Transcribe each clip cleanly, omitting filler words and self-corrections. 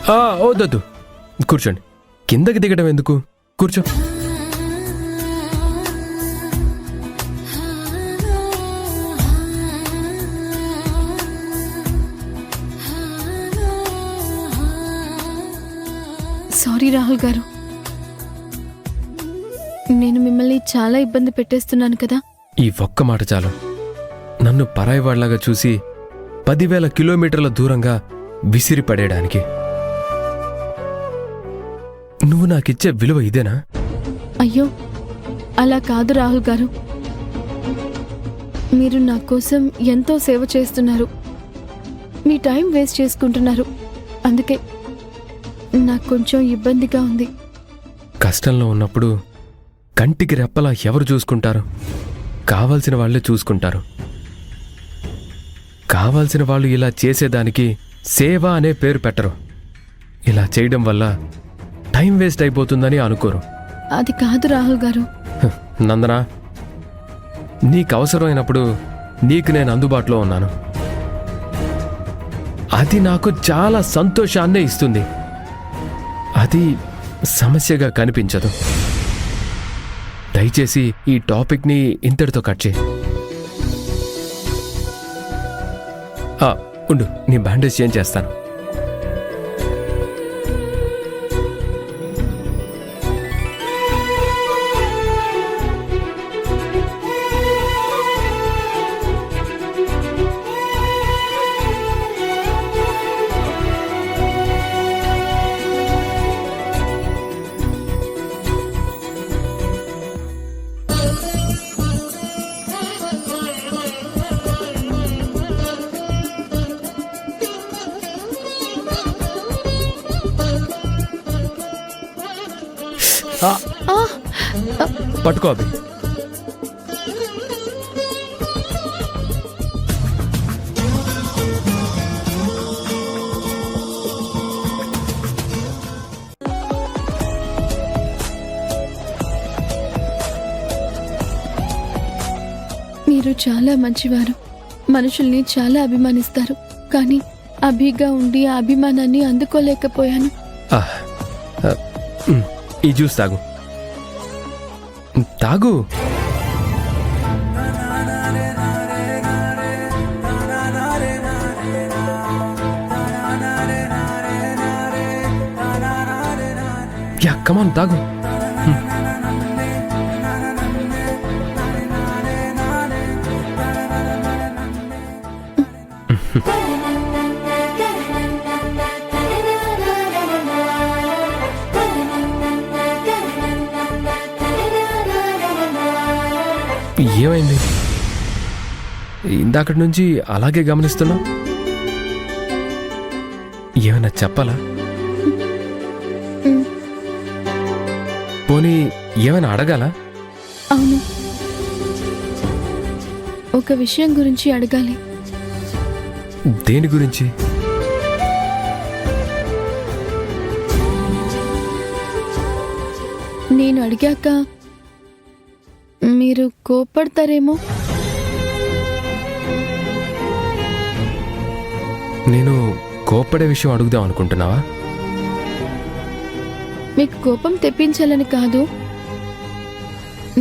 వద్దొద్దు, కూర్చోండి. కిందకి దిగడం ఎందుకు, కూర్చో. సారీ రాహుల్ గారు, నేను మిమ్మల్ని చాలా ఇబ్బంది పెట్టేస్తున్నాను కదా. ఈ ఒక్క మాట చాలు నన్ను పరాయివాళ్లాగా చూసి 10,000 కిలోమీటర్ల దూరంగా విసిరి పడేయడానికి. నువ్వు నాకిచ్చే విలువ ఇదేనా? అయ్యో అలా కాదు రాహుల్ గారు, మీరు నా కోసం ఎంతో సేవ చేస్తున్నారు, మీ టైం వేస్ట్ చేసుకుంటున్నారు. అందుకే నాకు కొంచెం ఇబ్బందిగా ఉంది. కష్టంలో ఉన్నప్పుడు కంటికి రెప్పలా ఎవరు చూసుకుంటారు? కావాల్సిన వాళ్లే చూసుకుంటారు. కావాల్సిన వాళ్ళు ఇలా చేసేదానికి సేవ అనే పేరు పెట్టరు. ఇలా చేయడం వల్ల టైం వేస్ట్ అయిపోతుందని అనుకోరు. అది కాదు రాహుల్ గారు. నందనా, నీకు అవసరమైనప్పుడు నీకు నేను అందుబాటులో ఉన్నాను. అది నాకు చాలా సంతోషాన్నే ఇస్తుంది. అది సమస్యగా కనిపించదు. దయచేసి ఈ టాపిక్ని ఇంతటితో కట్ చేయి. ఉండు, నీ బ్యాండేజ్ చేంజ్ చేస్తాను. పట్టుకో అభి. మీరు చాలా మంచివారు, మనుషుల్ని చాలా అభిమానిస్తారు. కానీ అభిగా ఉండి ఆ అభిమానాన్ని అందుకోలేకపోయాను. ఈ జ్యూస్ తాగు. తాగు. యా, కమాన్, తాగు. ఏమైంది? ఇందాకటి నుంచి అలాగే గమనిస్తున్నా. ఏమైనా చెప్పాలా? పోనీ ఏమైనా అడగాలా? అవును, ఒక విషయం గురించి అడగాలి. దేని గురించి? నేను అడిగాక మీరు కోపడతారేమో. నేను కోపడే విషయం అడుగుదాం అనుకుంటున్నావా? మీకు కోపం తెప్పించాలని కాదు,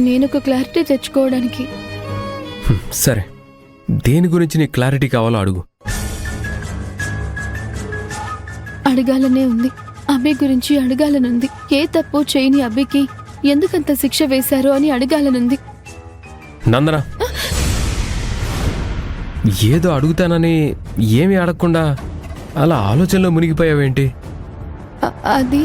నేను ఒక క్లారిటీ తెచ్చుకోవడానికి. సరే, దేని గురించి నీకు క్లారిటీ కావాలో అడుగు. అడగాలనే ఉంది, అభి గురించి అడగాలనుంది. ఏ తప్పు చేయని అభికి ఎందుకంత శిక్ష వేశారో అని అడగాలనుంది. నందన, ఏదో అడుగుతానని ఏమీ అడగకుండా అలా ఆలోచనలో మునిగిపోయావేంటి? అది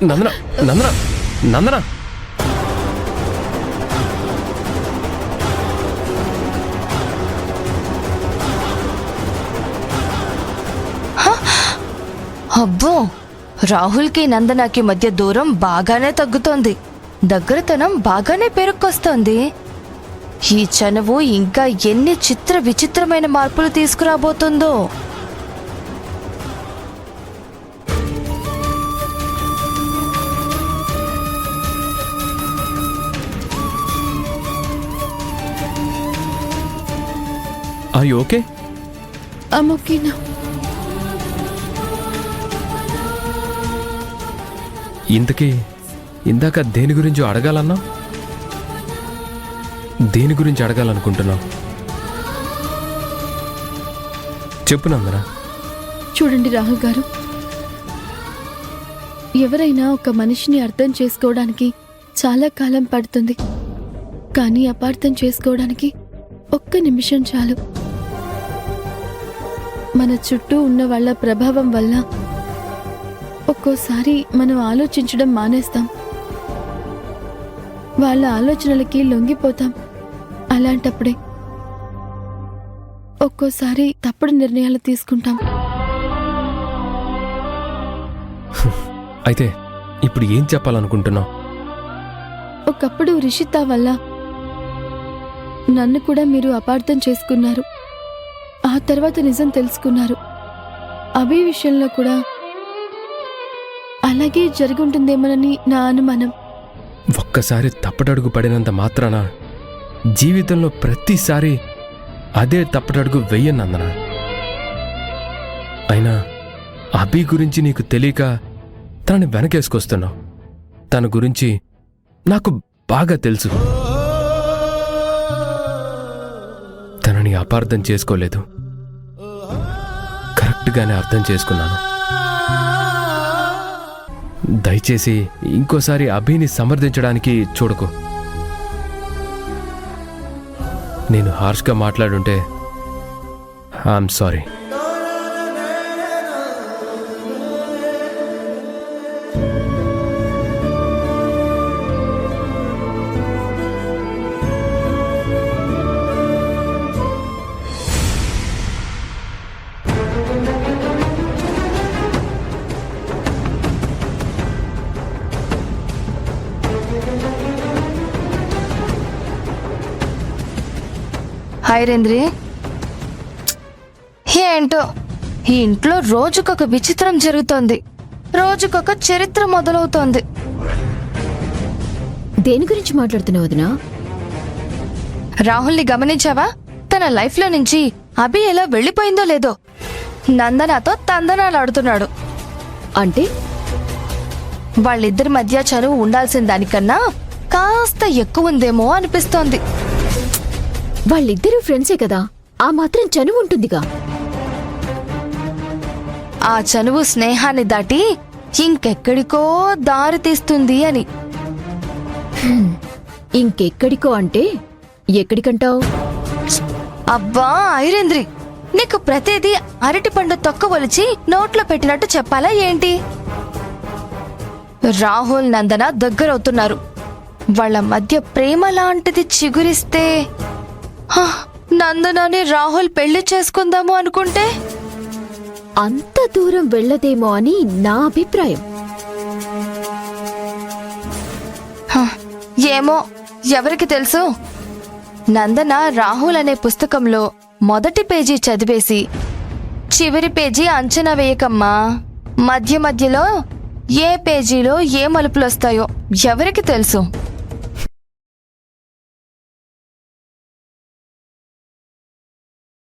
నందన, నందన, నందన, అబ్బో, రాహుల్కి నందనకి మధ్య దూరం బాగానే తగ్గుతోంది, దగ్గరతనం బాగానే పెరుక్కొస్తోంది. ఈ చనువు ఇంకా ఎన్ని చిత్ర విచిత్రమైన మార్పులు తీసుకురాబోతుందో. Are you okay? ఓకేనా? ఇంతకీ ఇందాక దేని గురించి అడగాలన్నా? దేని గురించి అడగాలనుకుంటున్నావు? చెప్పు నందన. చూడండి రాహుల్ గారు, ఎవరైనా ఒక మనిషిని అర్థం చేసుకోవడానికి చాలా కాలం పడుతుంది, కానీ అపార్థం చేసుకోవడానికి ఒక్క నిమిషం చాలు. మన చుట్టూ ఉన్న వాళ్ళ ప్రభావం వల్ల ఒక్కోసారి మనం ఆలోచించడం మానేస్తాం, వాళ్ళ ఆలోచనలకి లొంగిపోతాం. అలాంటప్పుడే ఒక్కోసారి తప్పుడు నిర్ణయాలు తీసుకుంటాం. అయితే ఇప్పుడు ఏం చెప్పాలనుకుంటున్నావు? ఒకప్పుడు రిషిత వల్ల నన్ను కూడా మీరు అపార్థం చేసుకున్నారు. ఆ తర్వాత నిజం తెలుసుకున్నారు. అభి విషయంలో కూడా అలాగే జరుగుంటుందేమోనని నా అనుమానం. ఒక్కసారి తప్పటడుగు పడినంత మాత్రాన జీవితంలో ప్రతిసారి అదే తప్పటడుగు వెయ్యనందన. అయినా అభి గురించి నీకు తెలియక తనని వెనకేసుకొస్తున్నావు. తన గురించి నాకు బాగా తెలుసు. తనని అపార్థం చేసుకోలేదు, కరెక్ట్గానే అర్థం చేసుకున్నాను. దయచేసి ఇంకోసారి అభిని సమర్థించడానికి చూడకు. నేను హార్ష్గా మాట్లాడుంటే ఐఎమ్ సారీ. హాయ్ రేంద్రి. ఏంటో ఈ ఇంట్లో రోజుకొక విచిత్రం జరుగుతోంది, రోజుకొక చరిత్ర మొదలవుతోంది. దేని గురించి మాట్లాడుతున్నావు వదినా? రాహుల్ని గమనించావా? తన లైఫ్లో నుంచి అభి ఎలా వెళ్ళిపోయిందో లేదో నందనతో తందనాలాడుతున్నాడు. అంటే వాళ్ళిద్దరి మధ్య చనువు ఉండాల్సిన దానికన్నా కాస్త ఎక్కువ ఉందేమో అనిపిస్తోంది. వాళ్ళిద్దరూ ఫ్రెండ్సే కదా, ఆ మాత్రం చనువు ఉంటుందిగా. ఆ చనువు స్నేహాన్ని దాటి ఇంకెక్కడికో దారి తీస్తుంది అని. ఇంకెక్కడికో అంటే ఎక్కడికంటావు? అబ్బా ఐరేంద్రి, నీకు ప్రతిదీ అరటిపండు తొక్క ఒలిచి నోట్లో పెట్టినట్టు చెప్పాలా ఏంటి? రాహుల్ నందన దగ్గరవుతున్నారు. వాళ్ళ మధ్య ప్రేమ లాంటిది చిగురిస్తే నందనాని రాహుల్ పెళ్లి చేసుకుందాము అనుకుంటే అంత దూరం వెళ్ళదేమో అని నా అభిప్రాయం. ఏమో, ఎవరికి తెలుసు? నందన రాహుల్ అనే పుస్తకంలో మొదటి పేజీ చదివేసి చివరి పేజీ అంచనా వేయకమ్మా. మధ్య మధ్యలో ఏ పేజీలో ఏ మలుపులొస్తాయో ఎవరికి తెలుసు?